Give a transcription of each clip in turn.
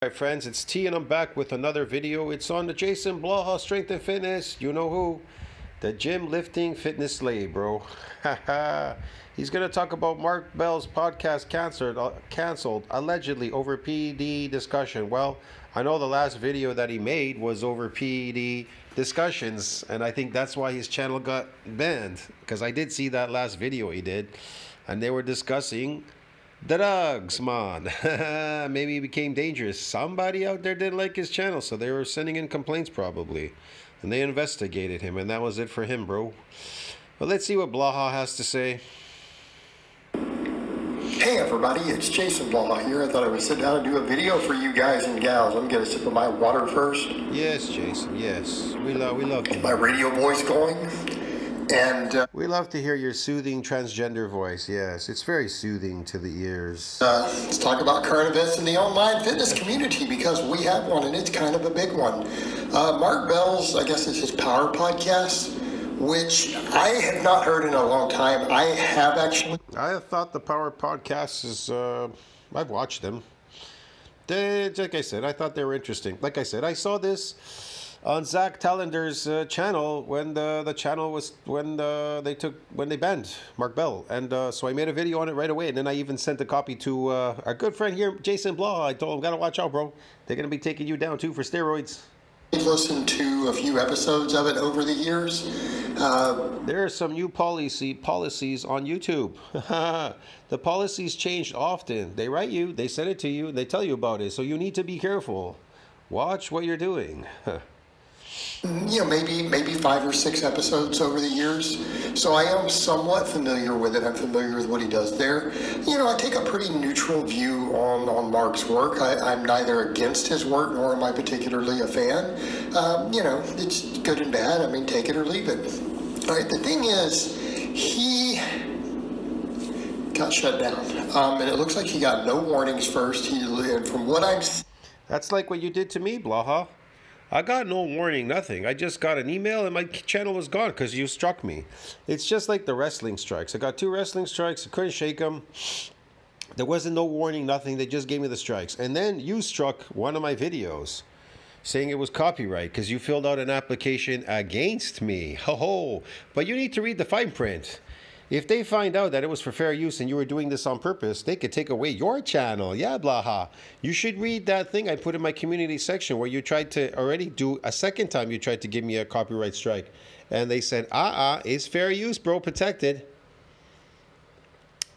Hi friends, it's T and I'm back with another video. It's on the Jason Blaha Strength and Fitness. You know who? The gym lifting fitness slave, bro. He's going to talk about Mark Bell's podcast canceled allegedly over PED discussion. Well, I know the last video that he made was over PED discussions, and I think that's why his channel got banned, because I did see that last video he did, and they were discussing drugs, man. Maybe he became dangerous. Somebody out there didn't like his channel, so they were sending in complaints probably. And they investigated him, and that was it for him, bro. But let's see what Blaha has to say. Hey everybody, it's Jason Blaha here. I thought I would sit down and do a video for you guys and gals. I'm going to sip of my water first. Yes, Jason, yes. We love Get my radio voice going. And we love to hear your soothing transgender voice. Yes, it's very soothing to the ears. Let's talk about current events in the online fitness community, because we have one and it's kind of a big one. Mark Bell's, I guess it's his Power podcast, which I have not heard in a long time. I have actually. I thought the Power podcast is, I've watched them. Like I said, I thought they were interesting. Like I said, I saw this on Zach Talender's channel when the channel was when they banned Mark Bell, and so I made a video on it right away, and then I even sent a copy to our good friend here, Jason Blaha. I told him, gotta watch out, bro. They're gonna be taking you down too for steroids. I've listened to a few episodes of it over the years. There are some new policies on YouTube. The policies changed often. They write you, they send it to you, they tell you about it, so you need to be careful. Watch what you're doing. You know, maybe 5 or 6 episodes over the years. So I am somewhat familiar with it. I'm familiar with what he does there. You know, I take a pretty neutral view on Mark's work. I'm neither against his work, nor am I particularly a fan. You know, it's good and bad. I mean, take it or leave it. All right, the thing is, he got shut down. And it looks like he got no warnings first. And from what I'm... That's like what you did to me, Blaha. I got no warning, nothing. I just got an email and my channel was gone because you struck me. It's just like the wrestling strikes. I got 2 wrestling strikes. I couldn't shake them. There wasn't no warning, nothing. They just gave me the strikes. And then you struck one of my videos saying it was copyright because you filled out an application against me. Ho-ho. But you need to read the fine print. If they find out that it was for fair use and you were doing this on purpose, they could take away your channel. Yeah, Blaha. You should read that thing I put in my community section where you tried to already do a second time you tried to give me a copyright strike. And they said, it's fair use, bro, protected.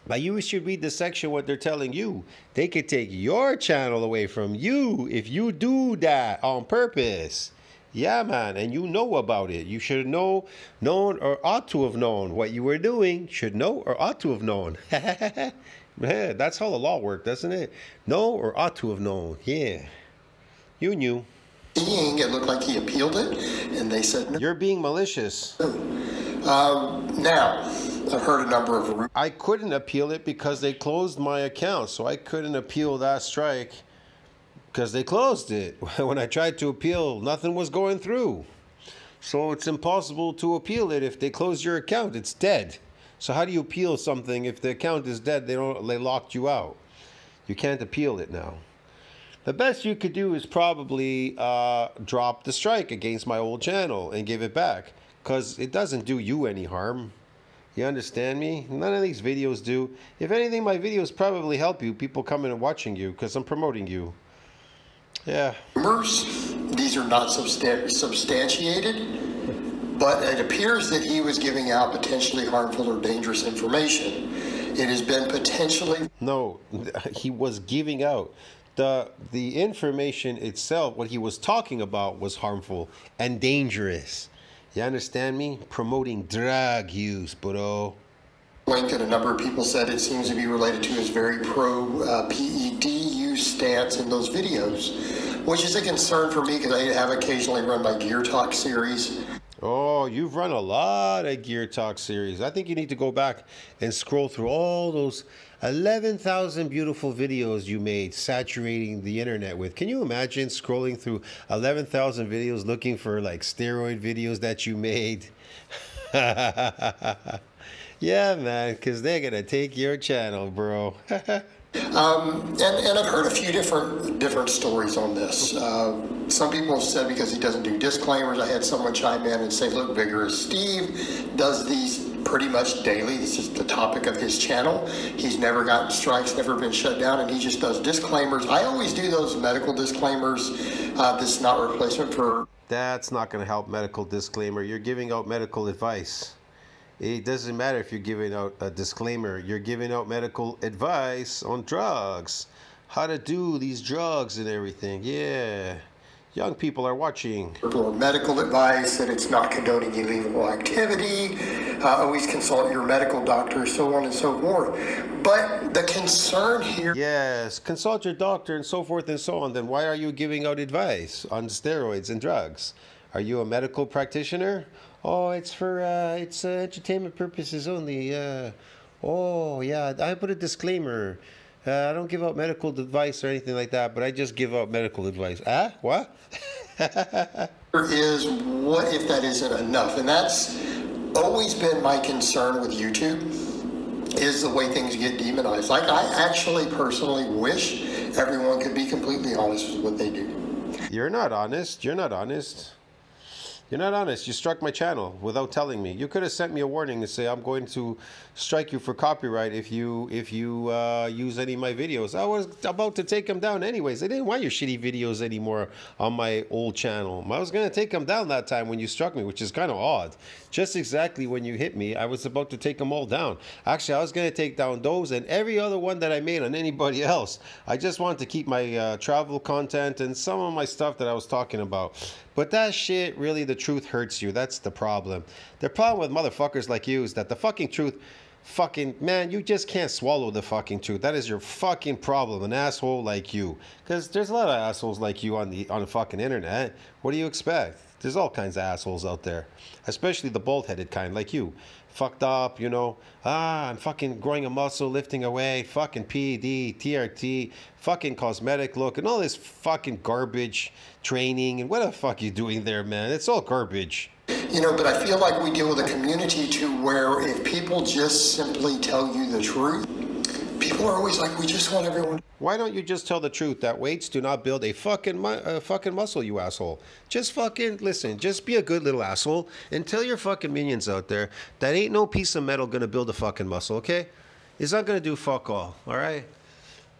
But you should read the section what they're telling you. They could take your channel away from you if you do that on purpose. Yeah, man, and you know about it. You should know, known, or ought to have known what you were doing. Should know or ought to have known. Man, that's how the law works, doesn't it? Know or ought to have known. Yeah, you knew. It looked like he appealed it, and they said no. You're being malicious. Now, I've heard a number of... I couldn't appeal it because they closed my account, so I couldn't appeal that strike. Because they closed it. When I tried to appeal, nothing was going through. So it's impossible to appeal it if they close your account. It's dead. So how do you appeal something if the account is dead? They locked you out. You can't appeal it now. The best you could do is probably drop the strike against my old channel and give it back. Because it doesn't do you any harm. You understand me? None of these videos do. If anything, my videos probably help you. People coming and watching you because I'm promoting you. Yeah. Rumors. These are not substantiated, but it appears that he was giving out potentially harmful or dangerous information. It has been potentially... No, he was giving out. The information itself, what he was talking about, was harmful and dangerous. You understand me? Promoting drug use, bro. And a number of people said it seems to be related to his very pro-PED use stance in those videos, which is a concern for me because I have occasionally run my Gear Talk series. Oh, you've run a lot of Gear Talk series. I think you need to go back and scroll through all those 11,000 beautiful videos you made saturating the internet with. Can you imagine scrolling through 11,000 videos looking for like steroid videos that you made? Yeah, man, because they're going to take your channel, bro. And I've heard a few different stories on this. Some people have said because he doesn't do disclaimers. I had someone chime in and say, look, Vigorous Steve does these pretty much daily. This is the topic of his channel. He's never gotten strikes, never been shut down, and he just does disclaimers. I always do those medical disclaimers. This is not a replacement for... That's not going to help medical disclaimer. You're giving out medical advice. It doesn't matter if you're giving out a disclaimer. You're giving out medical advice on drugs. How to do these drugs and everything. Yeah. Young people are watching. Or medical advice, that it's not condoning illegal activity. Always consult your medical doctor, so on and so forth. But the concern here... Yes, consult your doctor and so forth and so on. Then why are you giving out advice on steroids and drugs? Are you a medical practitioner? Oh, it's for entertainment purposes only. Oh, yeah, I put a disclaimer. I don't give out medical advice or anything like that, but I just give out medical advice. Ah, what? Is what if that isn't enough? And that's always been my concern with YouTube, is the way things get demonized. Like, I actually personally wish everyone could be completely honest with what they do. You're not honest. You're not honest. You're not honest. You struck my channel without telling me. You could have sent me a warning and say I'm going to strike you for copyright if you use any of my videos. I was about to take them down anyways. I didn't want your shitty videos anymore on my old channel. I was going to take them down that time when you struck me, which is kind of odd. Just exactly when you hit me, I was about to take them all down. Actually, I was going to take down those and every other one that I made on anybody else. I just wanted to keep my travel content and some of my stuff that I was talking about. But that shit, really, the truth hurts you. That's the problem. The problem with motherfuckers like you is that the fucking truth, man, you just can't swallow the fucking truth. That is your fucking problem, an asshole like you. Because there's a lot of assholes like you on the fucking internet. What do you expect? There's all kinds of assholes out there. Especially the bald-headed kind, like you. Fucked up, you know. I'm fucking growing a muscle, lifting away, fucking PED, TRT, fucking cosmetic look, and all this fucking garbage training. And what the fuck you doing there, man? It's all garbage. You know, but I feel like we deal with a community to where if people just simply tell you the truth, people are always like, we just want everyone... Why don't you just tell the truth that weights do not build a fucking muscle, you asshole? Just fucking listen. Just be a good little asshole and tell your fucking minions out there that ain't no piece of metal gonna build a fucking muscle, okay? It's not gonna do fuck all right?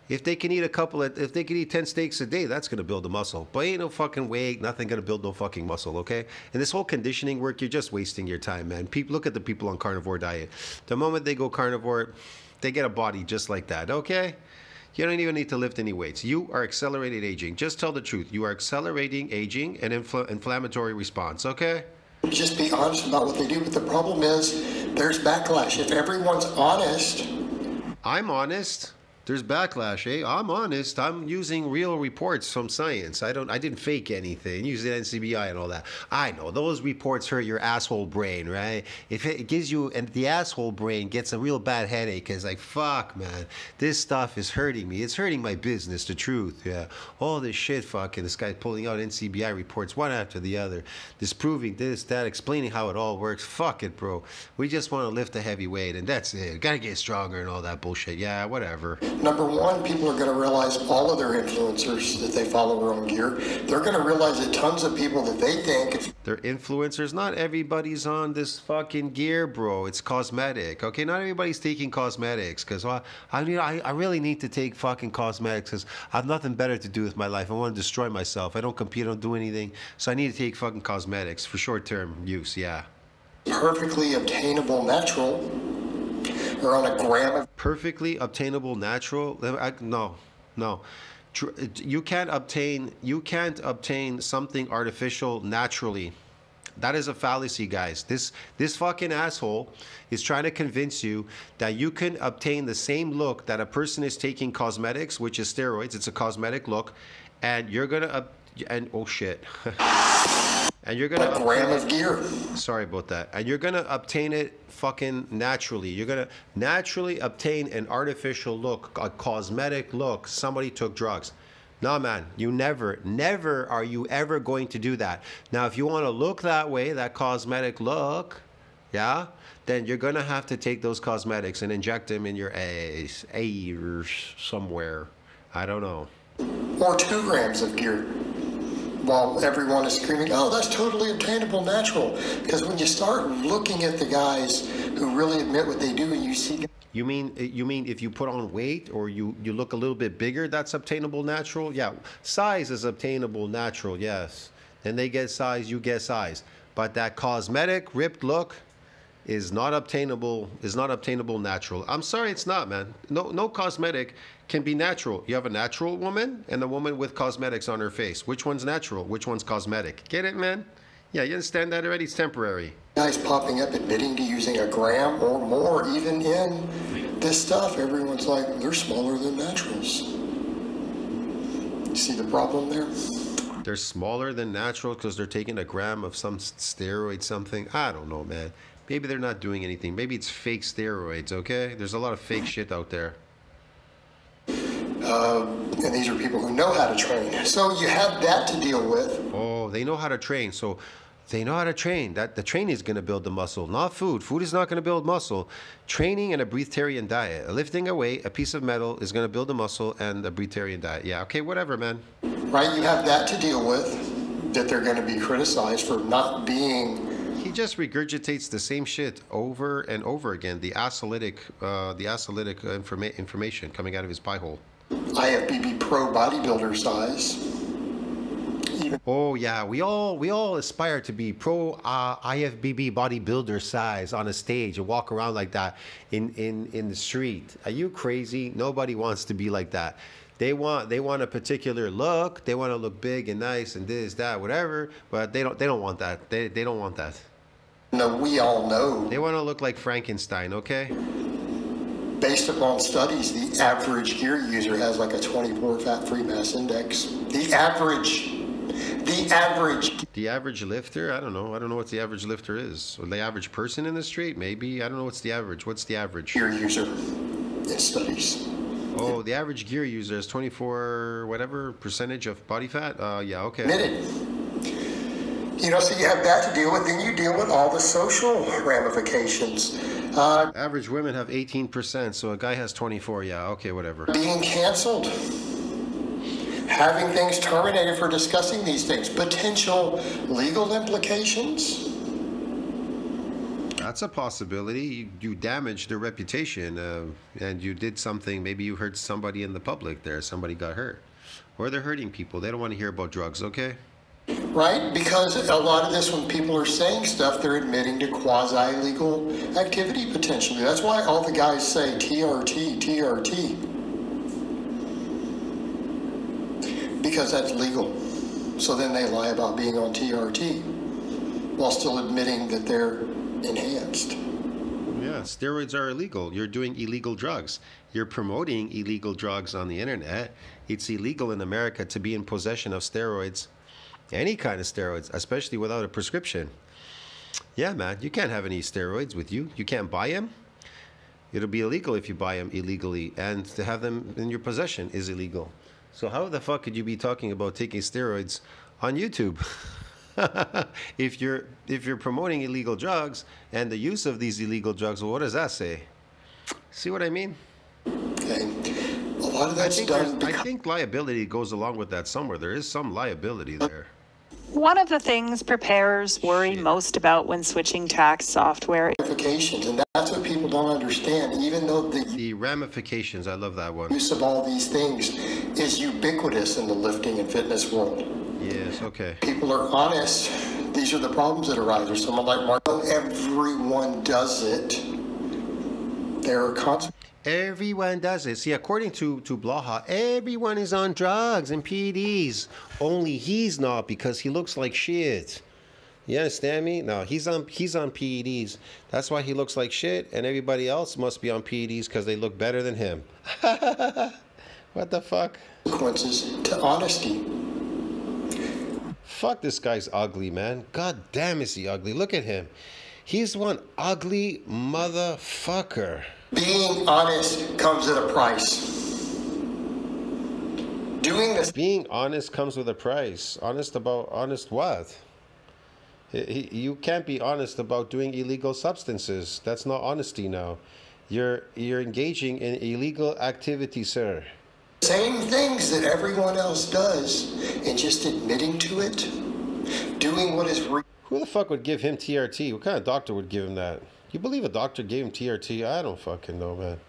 If they can eat if they can eat 10 steaks a day, that's gonna build a muscle. But ain't no fucking weight, nothing gonna build no fucking muscle, okay? And this whole conditioning work, you're just wasting your time, man. Look at the people on carnivore diet. The moment they go carnivore, they get a body just like that, okay? You don't even need to lift any weights. You are accelerated aging. Just tell the truth. You are accelerating aging and inflammatory response, okay? Just be honest about what they do, but the problem is there's backlash. If everyone's honest... I'm honest. There's backlash, eh? I'm honest. I'm using real reports from science. I didn't fake anything. Using NCBI and all that. I know those reports hurt your asshole brain, right? If it gives you, and the asshole brain gets a real bad headache, it's like, fuck, man, this stuff is hurting me. It's hurting my business, the truth, yeah. All this shit, fucking, this guy's pulling out NCBI reports one after the other, disproving this, that, explaining how it all works. Fuck it, bro. We just want to lift a heavy weight, and that's it. Gotta get stronger and all that bullshit. Yeah, whatever. Number one, people are going to realize all of their influencers that they follow are on gear. They're going to realize that tons of people that they think... They're influencers. Not everybody's on this fucking gear, bro. It's cosmetic, okay? Not everybody's taking cosmetics because I really need to take fucking cosmetics because I have nothing better to do with my life. I want to destroy myself. I don't compete. I don't do anything. So I need to take fucking cosmetics for short-term use, yeah. Perfectly obtainable natural... or on a gram of... Perfectly obtainable natural? No. You can't obtain something artificial naturally. That is a fallacy, guys. This fucking asshole is trying to convince you that you can obtain the same look that a person is taking cosmetics, which is steroids. It's a cosmetic look, and you're gonna oh shit. And you're gonna a gram of gear. Sorry about that. And you're gonna obtain it fucking naturally. You're gonna naturally obtain an artificial look, a cosmetic look. Somebody took drugs. No, man, you never are you ever going to do that. Now, if you want to look that way, that cosmetic look, yeah, then you're gonna have to take those cosmetics and inject them in your ass, or somewhere. I don't know. Or 2 grams of gear. While everyone is screaming, oh, that's totally obtainable natural. Because when you start looking at the guys who really admit what they do, and you see... You mean if you put on weight or you look a little bit bigger, that's obtainable natural? Yeah, size is obtainable natural, yes. Then they get size, you get size. But that cosmetic, ripped look is not obtainable natural. I'm sorry, it's not, man. No cosmetic can be natural. You have a natural woman and a woman with cosmetics on her face. Which one's natural? Which one's cosmetic? Get it, man? Yeah, you understand that already? It's temporary. Guys popping up admitting to using a gram or more even in this stuff. Everyone's like, they're smaller than naturals. You see the problem there? They're smaller than natural because they're taking a gram of some steroid something. I don't know, man. Maybe they're not doing anything. Maybe it's fake steroids, okay? There's a lot of fake shit out there. And these are people who know how to train. So you have that to deal with. Oh, they know how to train. So they know how to train. That the training is going to build the muscle, not food. Food is not going to build muscle. Training and a breatharian diet. Lifting a weight, a piece of metal is going to build the muscle, and a breatharian diet. Yeah, okay, whatever, man. Right, you have that to deal with, that they're going to be criticized for not being... He just regurgitates the same shit over and over again. The acylytic information coming out of his pie hole. IFBB Pro bodybuilder size. Oh yeah, we all aspire to be pro IFBB bodybuilder size on a stage and walk around like that in the street. Are you crazy? Nobody wants to be like that. They want a particular look. They want to look big and nice and this, that, whatever. But they don't want that. They don't want that. No, we all know. They want to look like Frankenstein, okay? Based upon studies, the average gear user has like a 24 fat-free mass index. The average. The average lifter? I don't know. I don't know what the average lifter is. Or the average person in the street? Maybe. I don't know what's the average. What's the average? Gear user in studies. Oh, the average gear user is 24 whatever percentage of body fat? Yeah, okay. Admitted. You know, so you have that to deal with, then you deal with all the social ramifications. Average women have 18%, so a guy has 24, yeah, okay, whatever. Being canceled. Having things terminated for discussing these things. Potential legal implications. That's a possibility. You damaged their reputation, and you did something. Maybe you hurt somebody in the public there. Somebody got hurt. Or they're hurting people. They don't want to hear about drugs, okay? Right? Because a lot of this, when people are saying stuff, they're admitting to quasi-legal activity potentially. That's why all the guys say TRT, TRT. Because that's legal. So then they lie about being on TRT while still admitting that they're enhanced. Yeah, steroids are illegal. You're doing illegal drugs. You're promoting illegal drugs on the internet. It's illegal in America to be in possession of steroids. Any kind of steroids, especially without a prescription. Yeah, man, you can't have any steroids with you. You can't buy them. It'll be illegal if you buy them illegally, and to have them in your possession is illegal. So how the fuck could you be talking about taking steroids on YouTube? if you're promoting illegal drugs and the use of these illegal drugs, well, what does that say? See what I mean? Okay. A lot of that's done. I think liability goes along with that somewhere. There is some liability there. One of the things preparers worry most about when switching tax software. Ramifications, and that's what people don't understand. Even though the ramifications, I love that one. Use of all these things is ubiquitous in the lifting and fitness world. Yes, okay. People are honest. These are the problems that arise. Or someone like Mark, everyone does it. There are consequences. Everyone does it. See, according to Blaha, everyone is on drugs and PEDs. Only he's not because he looks like shit. You understand me? No, he's on PEDs. That's why he looks like shit, and everybody else must be on PEDs because they look better than him. What the fuck? Consequences to honesty. Fuck, this guy's ugly, man. God damn, is he ugly? Look at him. He's one ugly motherfucker. Being honest comes at a price. Doing this. Being honest comes with a price. Honest what? You can't be honest about doing illegal substances. That's not honesty now. You're engaging in illegal activity, sir. Same things that everyone else does, and just admitting to it, doing what is Who the fuck would give him TRT? What kind of doctor would give him that? You believe a doctor gave him TRT? I don't fucking know, man.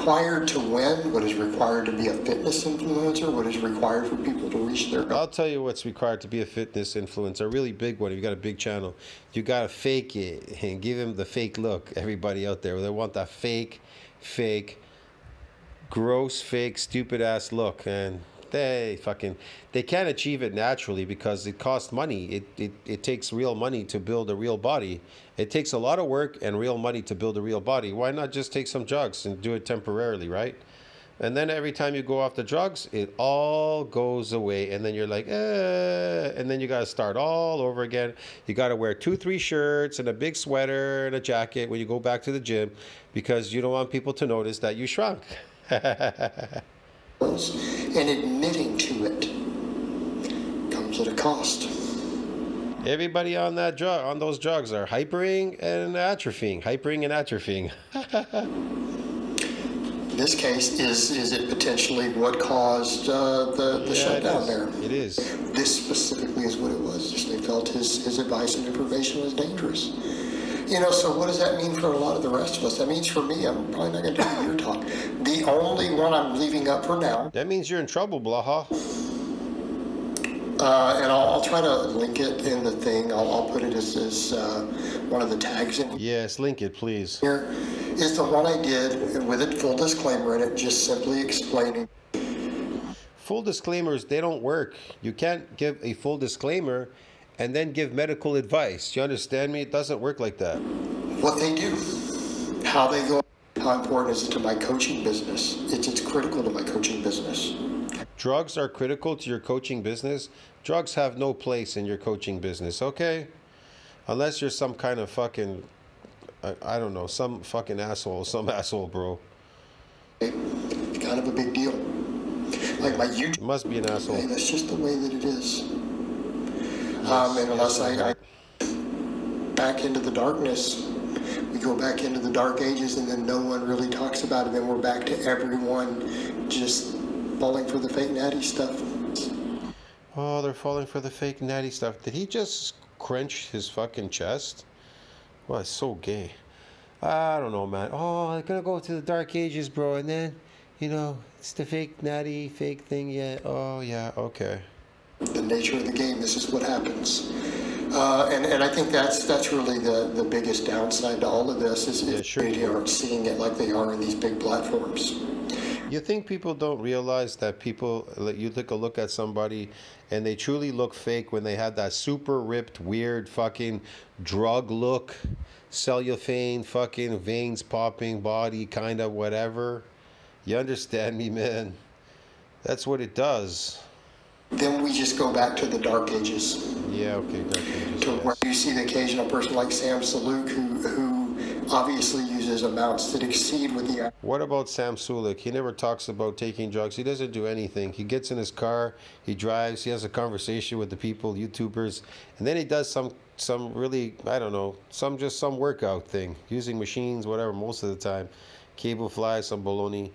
required to win, what is required to be a fitness influencer, what is required for people to reach their goals. I'll tell you what's required to be a fitness influencer, a really big one. If you got a big channel, you got to fake it and give him the fake look. Everybody out there, they want that fake, gross, fake, stupid ass look, and they can't achieve it naturally because it costs money. It takes real money to build a real body. It takes a lot of work and real money to build a real body. Why not just take some drugs and do it temporarily, right? And then every time you go off the drugs, it all goes away. And then you're like, and then you got to start all over again. You got to wear 2-3 shirts and a big sweater and a jacket when you go back to the gym because you don't want people to notice that you shrunk. And admitting to it comes at a cost. Everybody on that drug, on those drugs, are hypering and atrophying. In this case, is it potentially what caused the shutdown there? It is. This specifically is what it was. Just they felt his advice and information was dangerous. You know, so what does that mean for a lot of the rest of us? That means for me, I'm probably not going to do beer talk. The only one I'm leaving up for now. That means you're in trouble, Blaha. And I'll try to link it in the thing. I'll put it as one of the tags in. Yes, link it, please. Here is the one I did with a full disclaimer in it, just simply explaining. Full disclaimers, they don't work. You can't give a full disclaimer and then give medical advice. You understand me? It doesn't work like that. What they do, how they go, how important is it to my coaching business? It's critical to my coaching business. Drugs are critical to your coaching business. Drugs have no place in your coaching business, okay? Unless you're some kind of fucking, I don't know, some fucking asshole, bro. It's kind of a big deal. Like my YouTube. It must be an asshole. Hey, that's just the way that it is. And unless I back into the darkness, we go back into the dark ages and then no one really talks about it. Then we're back to everyone just falling for the fake natty stuff. Oh, they're falling for the fake natty stuff. Did he just clench his fucking chest? Well, it's so gay. I don't know, man. Oh, I'm gonna go to the dark ages, bro. And then, you know, it's the fake natty, fake thing. Yeah. Oh, yeah. Okay. The nature of the game, this is what happens. And I think that's really the biggest downside to all of this is they aren't seeing it like they are in these big platforms. You think people don't realize that you take a look at somebody and they truly look fake when they have that super ripped, weird fucking drug look, cellophane, fucking veins popping, body kind of whatever? You understand me, man? That's what it does. Then we just go back to the dark ages. Yeah, okay, dark ages. To where you see the occasional person like Sam Sulek who obviously uses amounts that exceed what the... What about Sam Sulek? He never talks about taking drugs. He doesn't do anything. He gets in his car, he drives, he has a conversation with the people, YouTubers, and then he does some really, I don't know, some workout thing, using machines, whatever, most of the time. Cable fly, some baloney.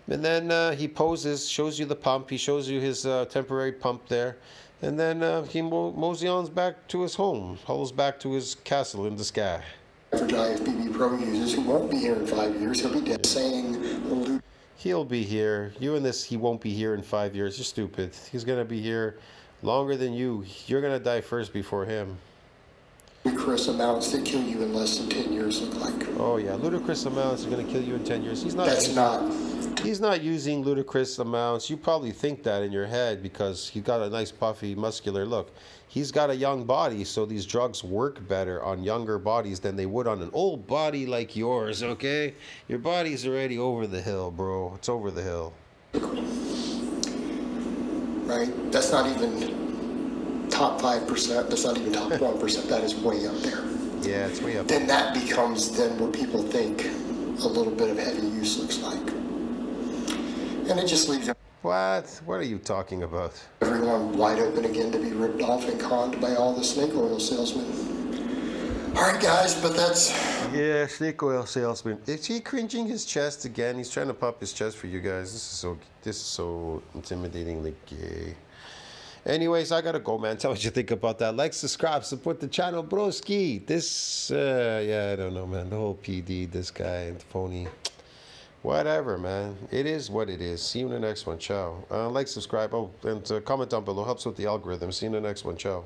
And then he poses, shows you the pump, he shows you his temporary pump there, and then he moseons back to his home, hauls back to his castle in the sky. For IFBB Pro users who won't be here in 5 years, he'll be dead saying... He'll be here. You and this, he won't be here in 5 years. You're stupid. He's going to be here longer than you. You're going to die first before him. Ludicrous amounts that kill you in less than 10 years look like. Oh yeah, ludicrous amounts are going to kill you in 10 years. He's not using ludicrous amounts. You probably think that in your head because he's got a nice puffy muscular look. He's got a young body, so these drugs work better on younger bodies than they would on an old body like yours, okay? Your body's already over the hill, bro. It's over the hill. Right? That's not even top 5%. That's not even top 1%. That is way up there. Yeah, it's way up. Then that becomes then what people think a little bit of heavy use looks like. And it just leaves What? What are you talking about? everyone wide open again to be ripped off and conned by all the snake oil salesmen. All right, guys, but that's... Yeah, snake oil salesman. Is he cringing his chest again? He's trying to pop his chest for you guys. This is so intimidatingly gay. Anyways, I gotta go, man. Tell me what you think about that. Like, subscribe, support the channel, broski. This, yeah, I don't know, man. The whole PD, this guy, and phony. Whatever, man. It is what it is. See you in the next one. Ciao. Like, subscribe. Oh, and comment down below. Helps with the algorithm. See you in the next one. Ciao.